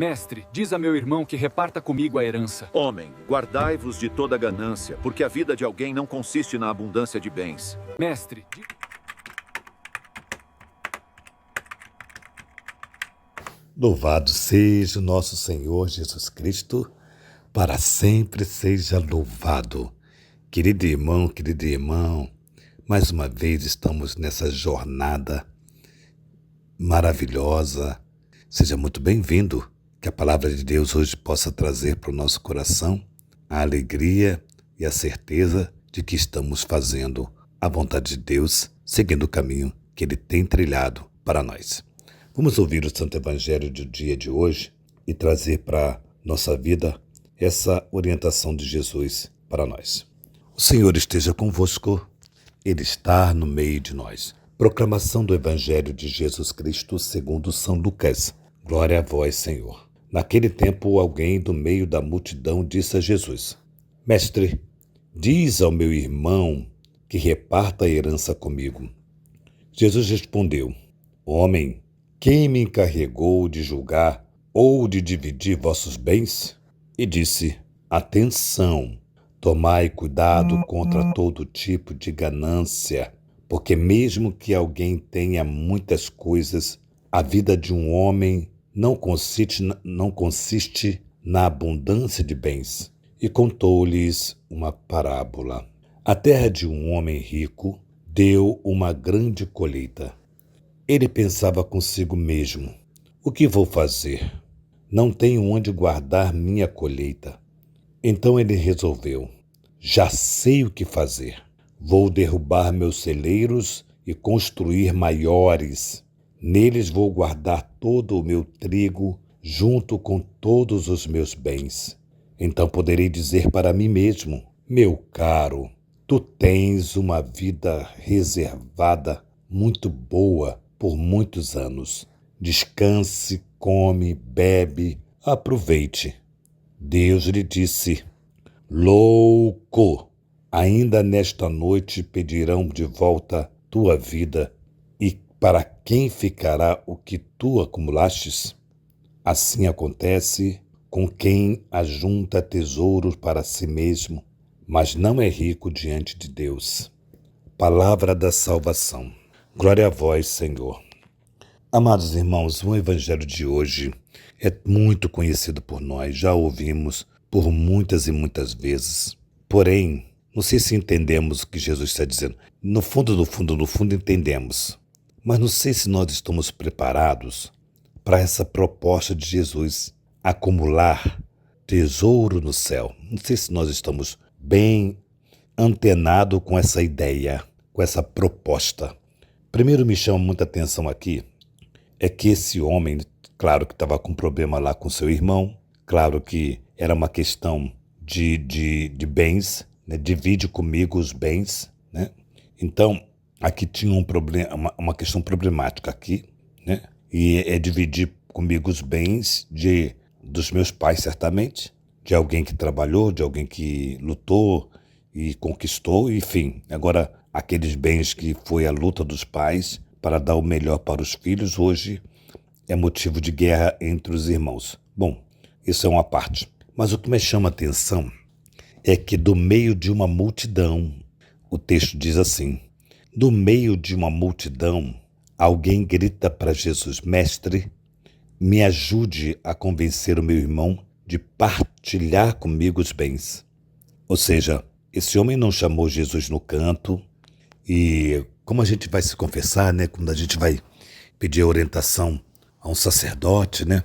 Mestre, diz a meu irmão que reparta comigo a herança. Homem, guardai-vos de toda ganância, porque a vida de alguém não consiste na abundância de bens. Mestre, Louvado seja o nosso Senhor Jesus Cristo, para sempre seja louvado. Querido irmão, mais uma vez estamos nessa jornada maravilhosa. Seja muito bem-vindo, que a palavra de Deus hoje possa trazer para o nosso coração a alegria e a certeza de que estamos fazendo a vontade de Deus, seguindo o caminho que Ele tem trilhado para nós. Vamos ouvir o Santo Evangelho do dia de hoje e trazer para nossa vida essa orientação de Jesus para nós. O Senhor esteja convosco, Ele está no meio de nós. Proclamação do Evangelho de Jesus Cristo segundo São Lucas. Glória a vós, Senhor. Naquele tempo, alguém do meio da multidão disse a Jesus: Mestre, diz ao meu irmão que reparta a herança comigo. Jesus respondeu: Homem, quem me encarregou de julgar ou de dividir vossos bens? E disse: Atenção, tomai cuidado contra todo tipo de ganância, porque mesmo que alguém tenha muitas coisas, a vida de um homem não consiste na abundância de bens. E contou-lhes uma parábola. A terra de um homem rico deu uma grande colheita. Ele pensava consigo mesmo: o que vou fazer? Não tenho onde guardar minha colheita. Então ele resolveu: já sei o que fazer. Vou derrubar meus celeiros e construir maiores. Neles vou guardar todo o meu trigo, junto com todos os meus bens. Então poderei dizer para mim mesmo: meu caro, tu tens uma vida reservada muito boa por muitos anos. Descanse, come, bebe, aproveite. Deus lhe disse: louco! Ainda nesta noite pedirão de volta tua vida, e para quem ficará o que tu acumulastes? Assim acontece com quem ajunta tesouros para si mesmo, mas não é rico diante de Deus. Palavra da salvação. Glória a vós, Senhor. Amados irmãos, o Evangelho de hoje é muito conhecido por nós, já ouvimos por muitas e muitas vezes. Porém, não sei se entendemos o que Jesus está dizendo. No fundo entendemos. Mas não sei se nós estamos preparados para essa proposta de Jesus, acumular tesouro no céu. Não sei se nós estamos bem antenados com essa ideia, com essa proposta. Primeiro me chama muita atenção aqui é que esse homem, claro que estava com problema lá com seu irmão, claro que era uma questão de bens, né? Divide comigo os bens, né? Então, aqui tinha um problema, uma questão problemática aqui, né? E é dividir comigo os bens dos meus pais, certamente, de alguém que trabalhou, de alguém que lutou e conquistou, enfim. Agora, aqueles bens que foi a luta dos pais para dar o melhor para os filhos, hoje é motivo de guerra entre os irmãos. Bom, isso é uma parte. Mas o que me chama a atenção é que do meio de uma multidão, o texto diz assim: do meio de uma multidão, alguém grita para Jesus: Mestre, me ajude a convencer o meu irmão de partilhar comigo os bens. Ou seja, esse homem não chamou Jesus no canto e, como a gente vai se confessar, né? Quando a gente vai pedir orientação a um sacerdote, né?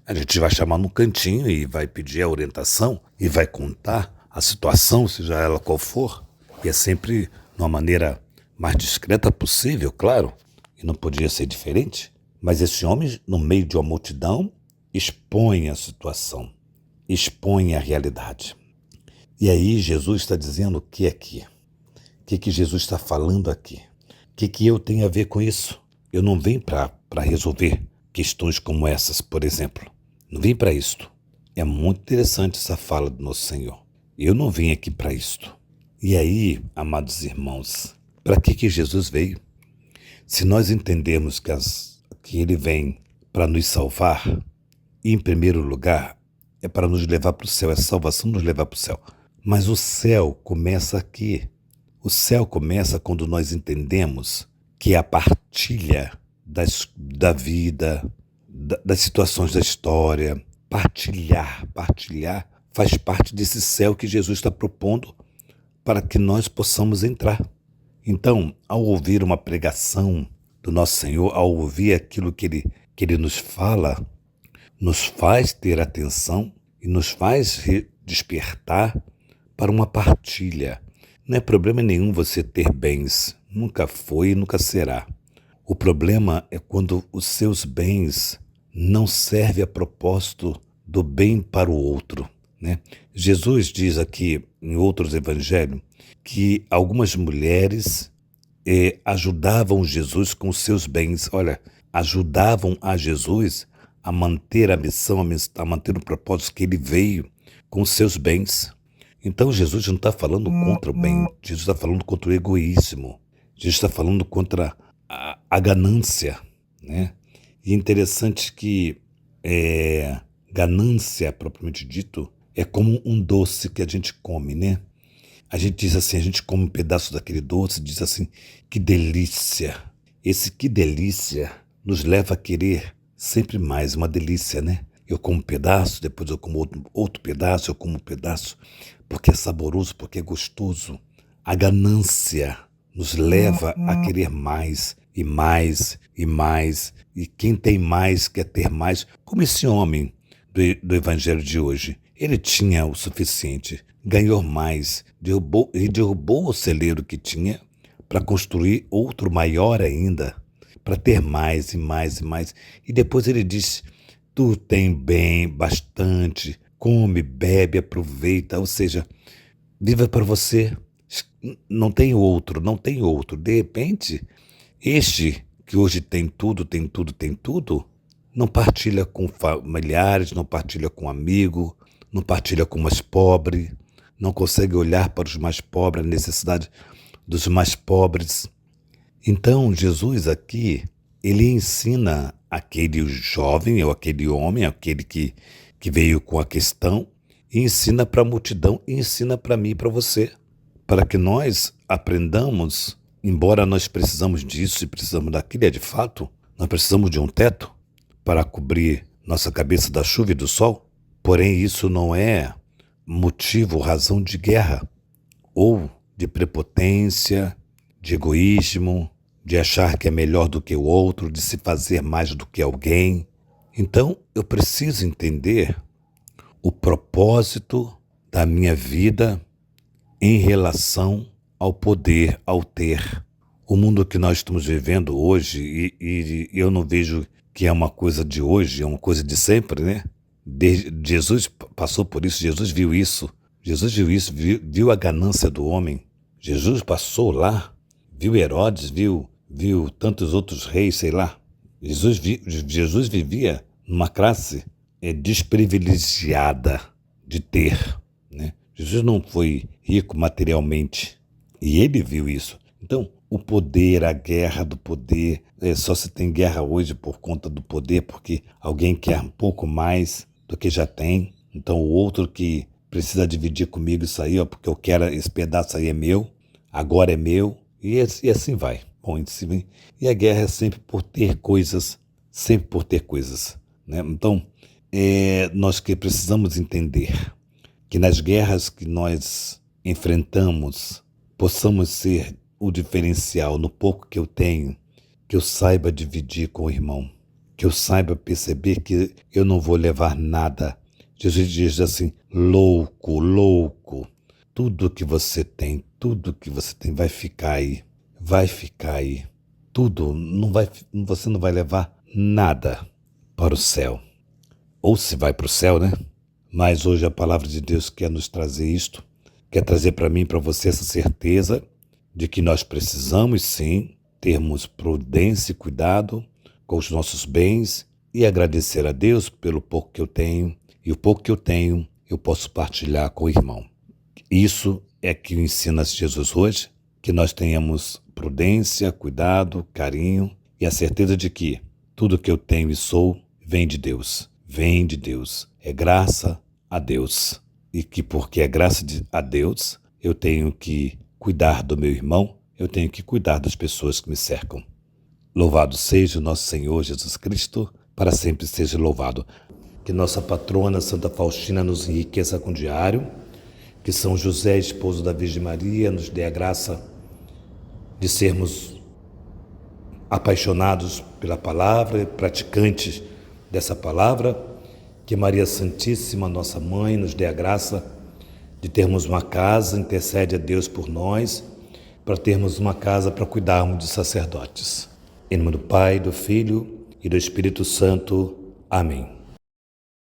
A gente vai chamar no cantinho e vai pedir a orientação e vai contar a situação, seja ela qual for. E é sempre de uma maneira mais discreta possível, claro. E não podia ser diferente. Mas esse homem, no meio de uma multidão, expõe a situação, expõe a realidade. E aí Jesus está dizendo o que aqui? O que Jesus está falando aqui? O que eu tenho a ver com isso? Eu não vim para resolver questões como essas, por exemplo. Não vim para isto. É muito interessante essa fala do nosso Senhor. Eu não vim aqui para isto. E aí, amados irmãos, para que Jesus veio? Se nós entendermos que Ele vem para nos salvar, em primeiro lugar, é para nos levar para o céu, é salvação nos levar para o céu. Mas o céu começa aqui. O céu começa quando nós entendemos que a partilha da vida, das situações da história, partilhar faz parte desse céu que Jesus está propondo para que nós possamos entrar. Então, ao ouvir uma pregação do nosso Senhor, ao ouvir aquilo que Ele nos fala, nos faz ter atenção e nos faz despertar para uma partilha. Não é problema nenhum você ter bens, nunca foi e nunca será. O problema é quando os seus bens não servem a propósito do bem para o outro, né? Jesus diz aqui em outros evangelhos que algumas mulheres ajudavam Jesus com os seus bens. Olha, ajudavam a Jesus a manter a missão, a manter o propósito que ele veio com os seus bens. Então Jesus não está falando contra o bem, Jesus está falando contra o egoísmo, Jesus está falando contra a ganância, né? E é interessante que ganância, propriamente dito, é como um doce que a gente come, né? A gente diz assim, a gente come um pedaço daquele doce e diz assim, que delícia. Esse que delícia nos leva a querer sempre mais, uma delícia, né? Eu como um pedaço, depois eu como outro pedaço, eu como um pedaço, porque é saboroso, porque é gostoso. A ganância nos leva a querer mais e mais e mais. E quem tem mais quer ter mais, como esse homem do evangelho de hoje. Ele tinha o suficiente, ganhou mais, derrubou o celeiro que tinha para construir outro maior ainda, para ter mais e mais e mais. E depois ele disse, tu tem bem, bastante, come, bebe, aproveita, ou seja, viva para você, não tem outro, não tem outro. De repente, este que hoje tem tudo, não partilha com familiares, não partilha com amigo, não partilha com o mais pobre, não consegue olhar para os mais pobres, a necessidade dos mais pobres. Então, Jesus aqui, ele ensina aquele jovem, ou aquele homem, aquele que veio com a questão, e ensina para a multidão, e ensina para mim e para você, para que nós aprendamos, embora nós precisamos disso e precisamos daquilo, de fato, nós precisamos de um teto para cobrir nossa cabeça da chuva e do sol, porém isso não é motivo, razão de guerra, ou de prepotência, de egoísmo, de achar que é melhor do que o outro, de se fazer mais do que alguém. Então, eu preciso entender o propósito da minha vida em relação ao poder, ao ter. O mundo que nós estamos vivendo hoje, e eu não vejo que é uma coisa de hoje, é uma coisa de sempre, né? Jesus passou por isso, Jesus viu isso, viu a ganância do homem. Jesus passou lá, viu Herodes, viu tantos outros reis, sei lá. Jesus vivia numa classe desprivilegiada de ter, né? Jesus não foi rico materialmente e ele viu isso. Então, o poder, a guerra do poder, só se tem guerra hoje por conta do poder, porque alguém quer um pouco mais do que já tem. Então, o outro que precisa dividir comigo isso aí, porque eu quero, esse pedaço aí é meu, agora é meu, e assim vai. Bom, e a guerra é sempre por ter coisas, né? Então, nós que precisamos entender que nas guerras que nós enfrentamos, possamos ser o diferencial no pouco que eu tenho, que eu saiba dividir com o irmão, que eu saiba perceber que eu não vou levar nada. Jesus diz assim, louco, tudo que você tem vai ficar aí, tudo, você não vai levar nada para o céu. Ou se vai para o céu, né? Mas hoje a palavra de Deus quer nos trazer isto, quer trazer para mim e para você essa certeza de que nós precisamos sim termos prudência e cuidado com os nossos bens e agradecer a Deus pelo pouco que eu tenho, e o pouco que eu tenho eu posso partilhar com o irmão. Isso é que ensina Jesus hoje, que nós tenhamos prudência, cuidado, carinho e a certeza de que tudo que eu tenho e sou vem de Deus, vem de Deus, é graça a Deus. E que porque é graça a Deus, eu tenho que cuidar do meu irmão, eu tenho que cuidar das pessoas que me cercam. Louvado seja o nosso Senhor Jesus Cristo, para sempre seja louvado. Que nossa patrona Santa Faustina nos enriqueça com diário, que São José, esposo da Virgem Maria, nos dê a graça de sermos apaixonados pela palavra, praticantes dessa palavra, que Maria Santíssima, nossa mãe, nos dê a graça de termos uma casa, intercede a Deus por nós, para termos uma casa para cuidarmos de sacerdotes. Em nome do Pai, do Filho e do Espírito Santo. Amém.